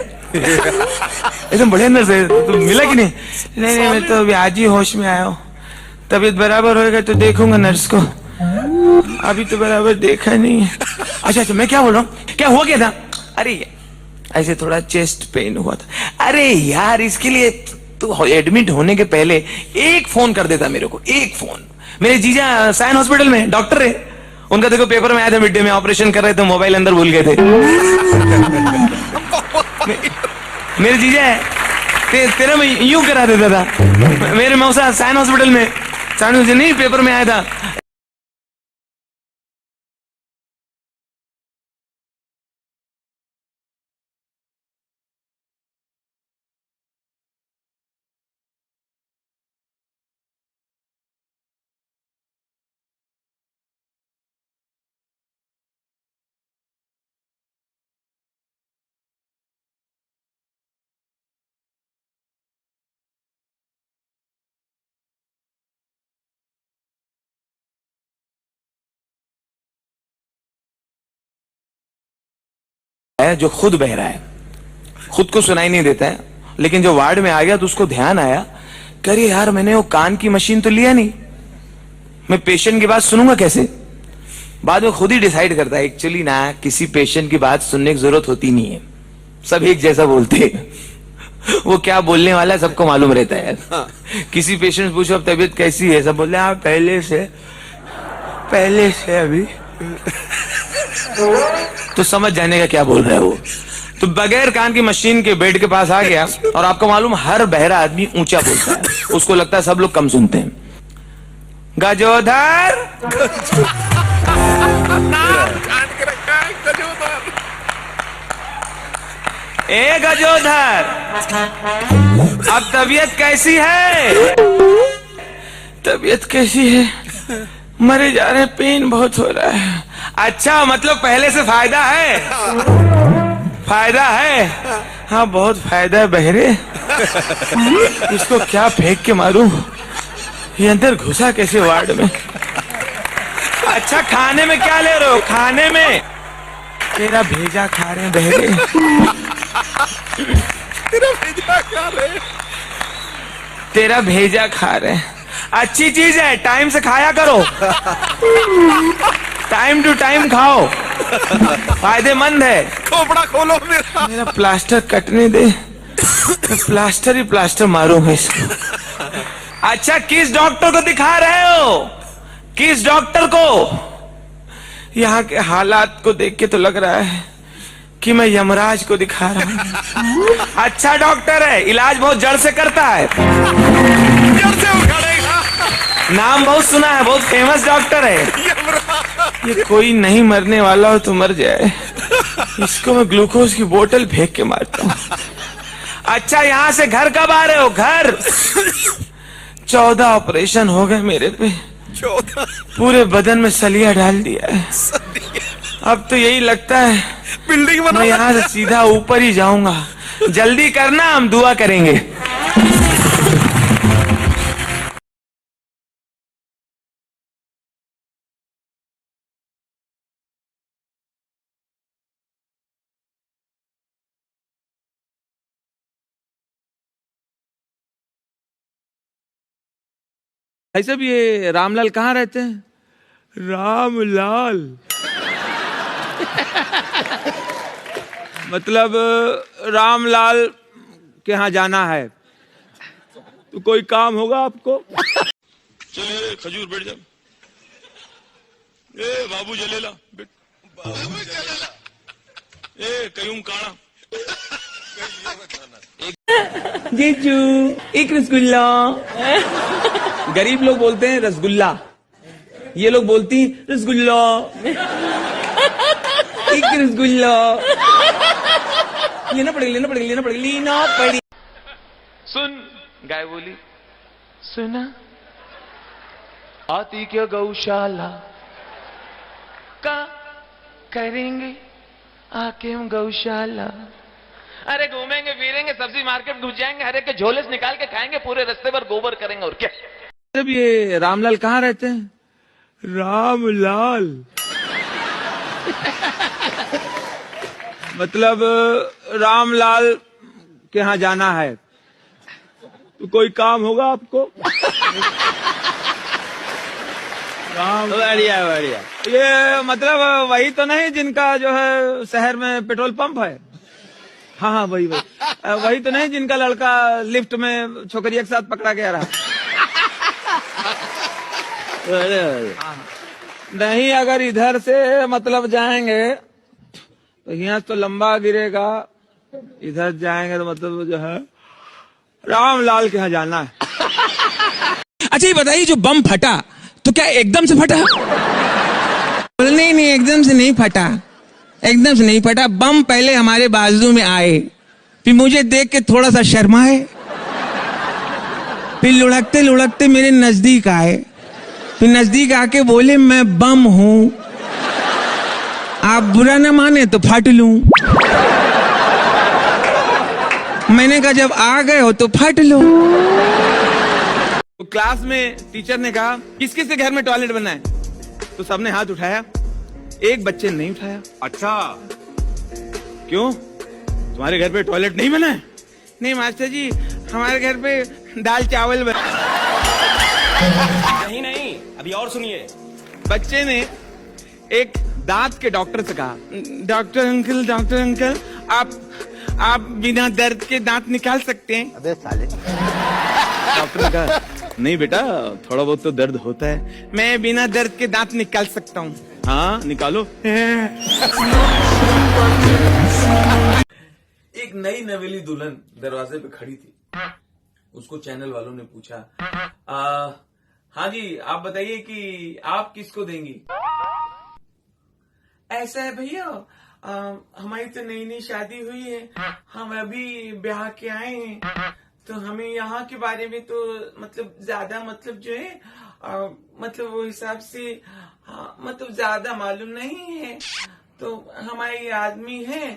एकदम बढ़िया नर्स है, तो मिला कि नहीं? नहीं मैं तो अभी आज ही होश में आया हूँ, तबीयत बराबर होएगा तो देखूंगा नर्स को, अभी तो बराबर देखा नहीं है। अच्छा मैं क्या बोल रहा हूँ, क्या हुआ क्या था? अरे ऐसे थोड़ा चेस्ट पेन हुआ था। अरे यार इसके लिए तो एडमिट होने के पहले एक फोन कर देता मेरे को, एक फोन। मेरे जीजा साइन हॉस्पिटल में डॉक्टर है, उनका देखो पेपर में आया था, मिड डे में ऑपरेशन कर रहे थे, मोबाइल अंदर भूल गए थे। मेरे जीजा है, तेरा मैं यूं करा देता था। मेरे मौसा साइन हॉस्पिटल में, साइन नहीं पेपर में आया था, है जो खुद बह रहा है, खुद को सुनाई नहीं देता है, लेकिन जो वार्ड में आ गया तो उसको ध्यान आया, करे यार मैंने वो कान की मशीन तो लिया नहीं, मैं पेशेंट की बात सुनूंगा कैसे। बाद में खुद ही डिसाइड करता है एक्चुअली ना किसी पेशेंट की बात सुनने की जरूरत होती नहीं है, सब एक जैसा बोलते हैं, वो क्या बोलने वाला है सबको मालूम रहता है। किसी पेशेंट से पूछो अब तबीयत कैसी है, सब बोलते हैं आप पहले से अभी तो समझ जाने का क्या बोल रहा है वो। तो बगैर कान की मशीन के बेड के पास आ गया, और आपको मालूम हर बहरा आदमी ऊंचा बोलता है, उसको लगता है सब लोग कम सुनते हैं। गजोधर ए गजोधर, अब तबीयत कैसी है? तबीयत कैसी है? मरे जा रहे, पेन बहुत हो रहा है। अच्छा मतलब पहले से फायदा है? फायदा है? हाँ बहुत फायदा है बहरे। इसको क्या फेंक के मारूं, ये अंदर घुसा कैसे वार्ड में। अच्छा खाने में क्या ले रहे हो? खाने में तेरा भेजा खा रहे हैं बहरे। तेरा भेजा खा रहे हैं, अच्छी चीज है, टाइम से खाया करो, टाइम टू टाइम खाओ, फायदेमंद है। खोपड़ा खोलो मेरा प्लास्टर कटने दे, मैं प्लास्टर ही प्लास्टर मारूंगा इसको। अच्छा किस डॉक्टर को दिखा रहे हो? किस डॉक्टर को? यहाँ के हालात को देख के तो लग रहा है कि मैं यमराज को दिखा रहा हूँ। अच्छा डॉक्टर है, इलाज बहुत जड़ से करता है, जड़ से उखाड़ेगा। नाम बहुत सुना है, बहुत फेमस डॉक्टर है। ये कोई नहीं मरने वाला हो तो मर जाए, इसको मैं ग्लूकोज की बोतल फेंक के मारता हूँ। अच्छा यहाँ से घर कब आ रहे हो? घर 14 ऑपरेशन हो गए मेरे पे, 14 पूरे बदन में सलिया डाल दिया है। अब तो यही लगता है बिल्डिंग मैं यहाँ से सीधा ऊपर ही जाऊंगा। जल्दी करना, हम दुआ करेंगे। भाई साहब ये रामलाल कहाँ रहते हैं? रामलाल मतलब रामलाल के यहाँ जाना है, तो कोई काम होगा आपको? चलिए खजूर बैठ जा। ए बाबू जलेला ए कयूम काना जीजू एक रसगुल्ला। गरीब लोग बोलते हैं रसगुल्ला, ये लोग बोलती रसगुल्ला, एक रसगुल्ला। लेना पड़ेगा। सुन गाय बोली, सुना आती क्या गौशाला का करेंगे आके हम गौशाला। अरे घूमेंगे फिरेंगे, सब्जी मार्केट घुस जाएंगे, हर एक के झोले से निकाल के खाएंगे, पूरे रास्ते पर गोबर करेंगे और क्या। जब ये रामलाल कहाँ रहते हैं? रामलाल मतलब रामलाल के यहाँ जाना है, तो कोई काम होगा आपको? बढ़िया बढ़िया। ये मतलब वही तो नहीं जिनका जो है शहर में पेट्रोल पंप है? हाँ वही तो नहीं जिनका लड़का लिफ्ट में छोकरिया के साथ पकड़ा गया रहा? नहीं, अगर इधर से मतलब जाएंगे तो यहाँ तो लंबा गिरेगा, इधर जाएंगे तो मतलब जो है रामलाल के यहाँ जाना है। अच्छा ये बताइए, जो बम फटा तो क्या एकदम से फटा? नहीं एकदम से नहीं फटा, एकदम से नहीं फटा। बम पहले हमारे बाजू में आए, फिर मुझे देख के थोड़ा सा शर्माए, फिर लुढ़कते लुढ़कते मेरे नजदीक आए, फिर नजदीक आके बोले मैं बम हूं, आप बुरा न माने तो फट लूं। मैंने कहा जब आ गए हो तो फट लो। तो क्लास में टीचर ने कहा किस किस के घर में टॉयलेट बना है? तो सबने हाथ उठाया, एक बच्चे ने नहीं उठाया। अच्छा क्यों, तुम्हारे घर पे टॉयलेट नहीं बना है? नहीं मास्टर जी, हमारे घर पे दाल चावल नहीं नहीं, अभी और सुनिए। बच्चे ने एक दांत के डॉक्टर से कहा, डॉक्टर अंकल आप बिना दर्द के दांत निकाल सकते हैं? अबे साले। डॉक्टर ने कहा नहीं बेटा, थोड़ा बहुत तो दर्द होता है। मैं बिना दर्द के दांत निकाल सकता हूँ। हाँ निकालो। एक नई नवेली दुल्हन दरवाजे पे खड़ी थी। उसको चैनल वालों ने पूछा, हाँ जी आप बताइए कि आप किसको देंगी? ऐसा है भैया, हमारी तो नई नई शादी हुई है, हम अभी ब्याह के आए हैं, तो हमें यहाँ के बारे में तो मतलब ज्यादा मतलब जो है मतलब वो हिसाब से मतलब ज्यादा मालूम नहीं है, तो हमारे आदमी है,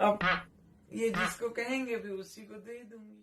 अब ये जिसको कहेंगे भी उसी को दे दूंगी।